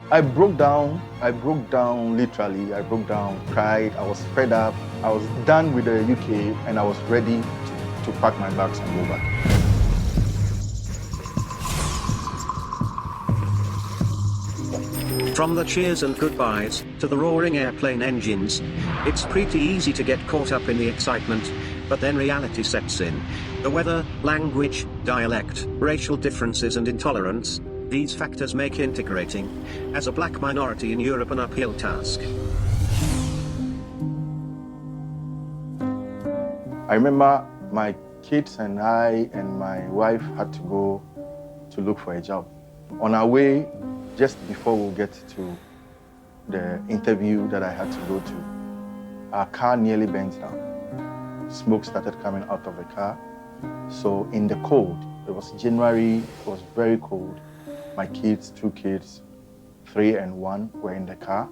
I broke down literally, I broke down, cried, I was fed up, I was done with the UK and I was ready to pack my bags and go back. From the cheers and goodbyes to the roaring airplane engines, it's pretty easy to get caught up in the excitement, but then reality sets in. The weather, language, dialect, racial differences and intolerance, these factors make integrating as a black minority in Europe an uphill task. I remember my kids and I and my wife had to go to look for a job. On our way, just before we get to the interview that I had to go to, our car nearly burnt down. Smoke started coming out of the car. So in the cold, it was January, it was very cold. My kids, 2 kids, 3 and 1 were in the car.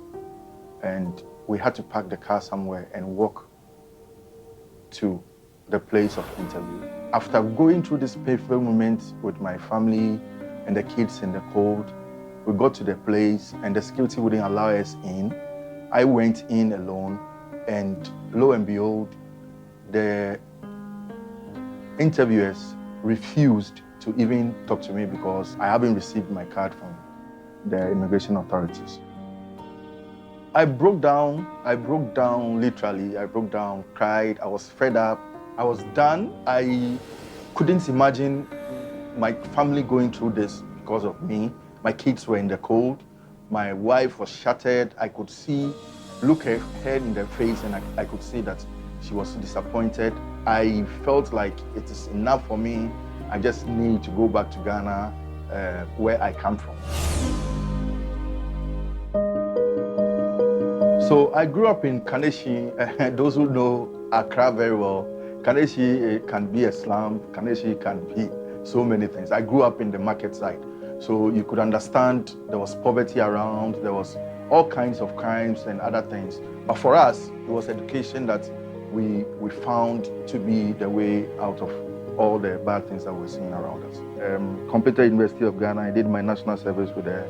And we had to park the car somewhere and walk to the place of interview. After going through this painful moment with my family and the kids in the cold, we got to the place and the security wouldn't allow us in. I went in alone and lo and behold, the interviewers refused to even talk to me because I haven't received my card from the immigration authorities. I broke down literally, I broke down, cried, I was fed up, I was done. I couldn't imagine my family going through this because of me. My kids were in the cold. My wife was shattered. I could look her in the face and I could see that she was disappointed. I felt like it is enough for me. I just need to go back to Ghana, where I come from. So I grew up in Kaneshie. Those who know Accra very well, Kaneshie can be a slum. Kaneshie can be so many things. I grew up in the market side. So you could understand there was poverty around, there was all kinds of crimes and other things. But for us, it was education that we found to be the way out of all the bad things that we're seeing around us. Completed University of Ghana, I did my national service with the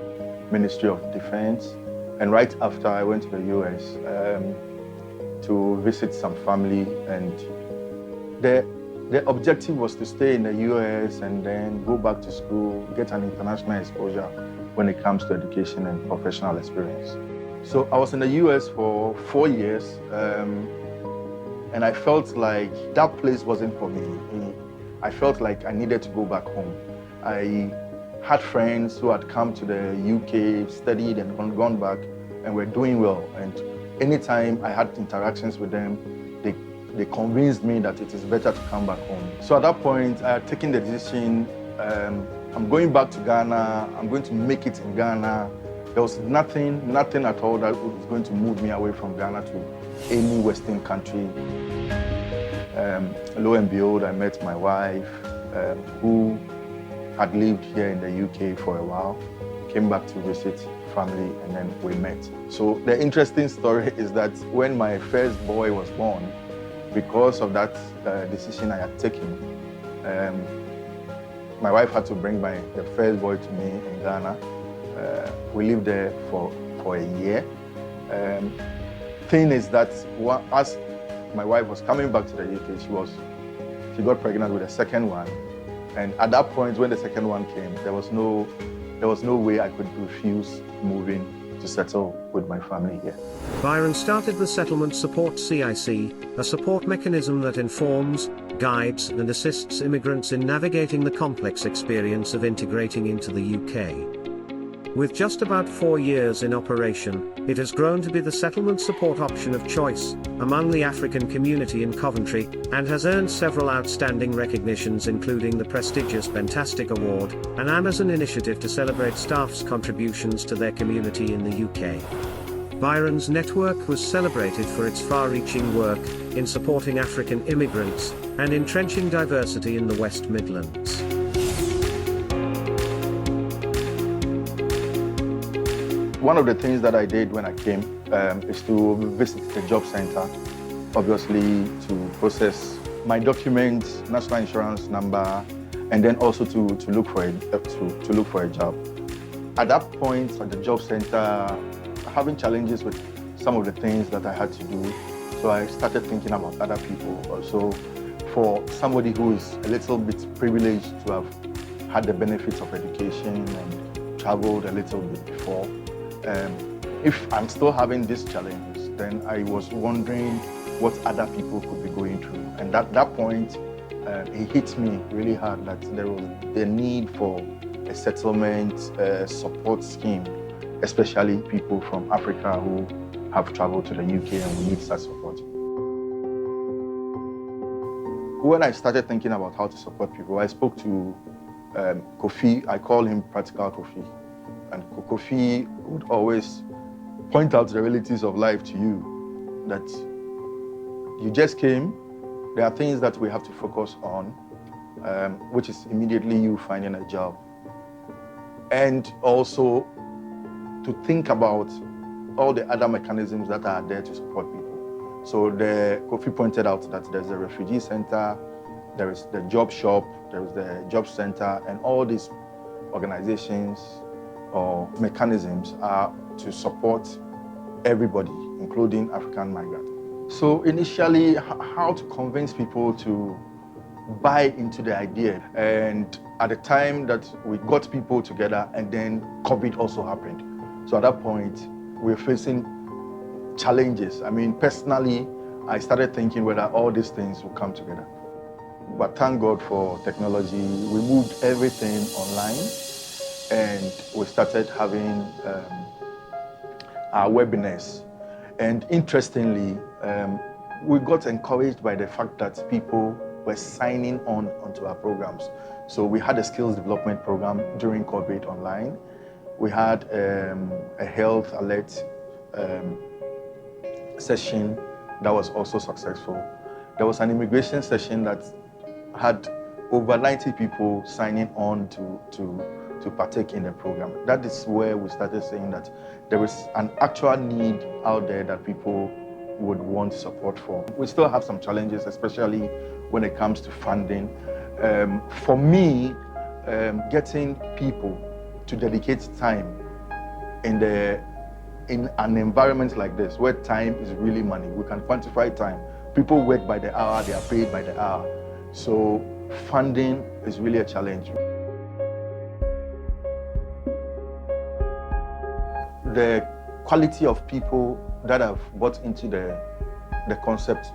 Ministry of Defense. And right after, I went to the US to visit some family. And the objective was to stay in the US and then go back to school, get an international exposure when it comes to education and professional experience. So I was in the US for 4 years, and I felt like that place wasn't for me. I felt like I needed to go back home. I had friends who had come to the UK, studied and gone back, and were doing well. And anytime I had interactions with them, they convinced me that it is better to come back home. So at that point, I had taken the decision, I'm going back to Ghana, I'm going to make it in Ghana. There was nothing at all that was going to move me away from Ghana to any Western country. Lo and behold, I met my wife, who had lived here in the UK for a while, came back to visit family, and then we met. So the interesting story is that when my first boy was born, because of that decision I had taken, my wife had to bring the first boy to me in Ghana. We lived there for a year. Thing is that as my wife was coming back to the UK, she got pregnant with the second one. And at that point, when the second one came, there was no way I could refuse moving to settle with my family here. Byron started the Settlement Support CIC, a support mechanism that informs, guides and assists immigrants in navigating the complex experience of integrating into the UK. With just about 4 years in operation, it has grown to be the settlement support option of choice among the African community in Coventry, and has earned several outstanding recognitions, including the prestigious Fantastic Award, an Amazon initiative to celebrate staff's contributions to their community in the UK. Byron's network was celebrated for its far-reaching work in supporting African immigrants and entrenching diversity in the West Midlands. One of the things that I did when I came is to visit the job center, obviously to process my documents, national insurance number, and then also to look for a job. at that point at the job center, having challenges with some of the things that I had to do. So I started thinking about other people also. For somebody who is a little bit privileged to have had the benefits of education and traveled a little bit before, if I'm still having these challenges, then I was wondering what other people could be going through. And at that point, it hit me really hard that there was the need for a settlement support scheme, especially people from Africa who have traveled to the UK and we need such support. When I started thinking about how to support people, I spoke to Kofi. I call him Practical Kofi. And Kofi would always point out the realities of life to you, that you just came, there are things that we have to focus on, which is immediately you finding a job. And also to think about all the other mechanisms that are there to support people. So Kofi pointed out that there's a refugee center, there is the job shop, there is the job center, and all these organizations or mechanisms are to support everybody, including African migrants. So initially, how to convince people to buy into the idea. And at the time that we got people together, and then COVID also happened. So at that point, we were facing challenges. I mean, personally, I started thinking whether all these things will come together. But thank God for technology. We moved everything online, and we started having our webinars. And interestingly, we got encouraged by the fact that people were signing on onto our programs. So we had a skills development program during COVID online. We had a health alert session that was also successful. There was an immigration session that had over 90 people signing on to partake in the program. That is where we started saying that there is an actual need out there that people would want support for. We still have some challenges, especially when it comes to funding. For me, getting people to dedicate time in an environment like this, where time is really money, we can quantify time. People work by the hour, they are paid by the hour. So funding is really a challenge. The quality of people that have bought into the concept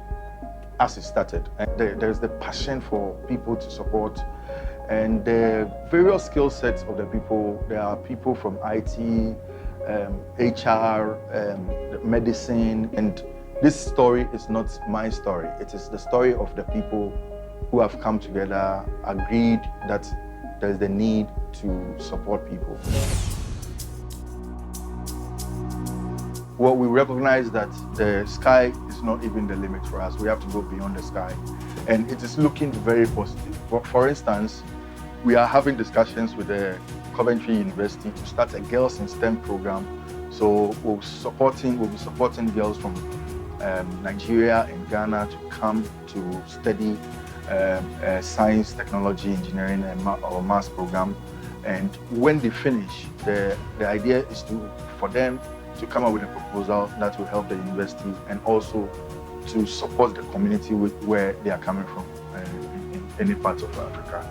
as it started. And there's the passion for people to support, and the various skill sets of the people. There are people from IT, HR, medicine, and this story is not my story. It is the story of the people who have come together, agreed that there's the need to support people. Well, we recognize that the sky is not even the limit for us. We have to go beyond the sky. And it is looking very positive. For instance, we are having discussions with the Coventry University to start a Girls in STEM program. So we'll be supporting girls from Nigeria and Ghana to come to study science, technology, engineering, or maths program. And when they finish, the idea is for them to come up with a proposal that will help the university and also to support the community where they are coming from in any part of Africa.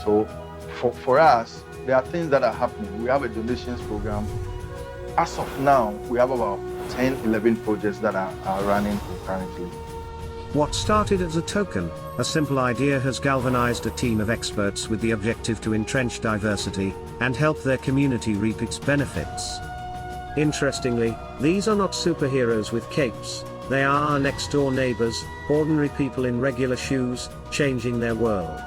So for us, there are things that are happening. We have a donations program. As of now, we have about 10, 11 projects that are running concurrently. What started as a token, a simple idea has galvanized a team of experts with the objective to entrench diversity and help their community reap its benefits. Interestingly, these are not superheroes with capes, they are our next-door neighbors, ordinary people in regular shoes, changing their world.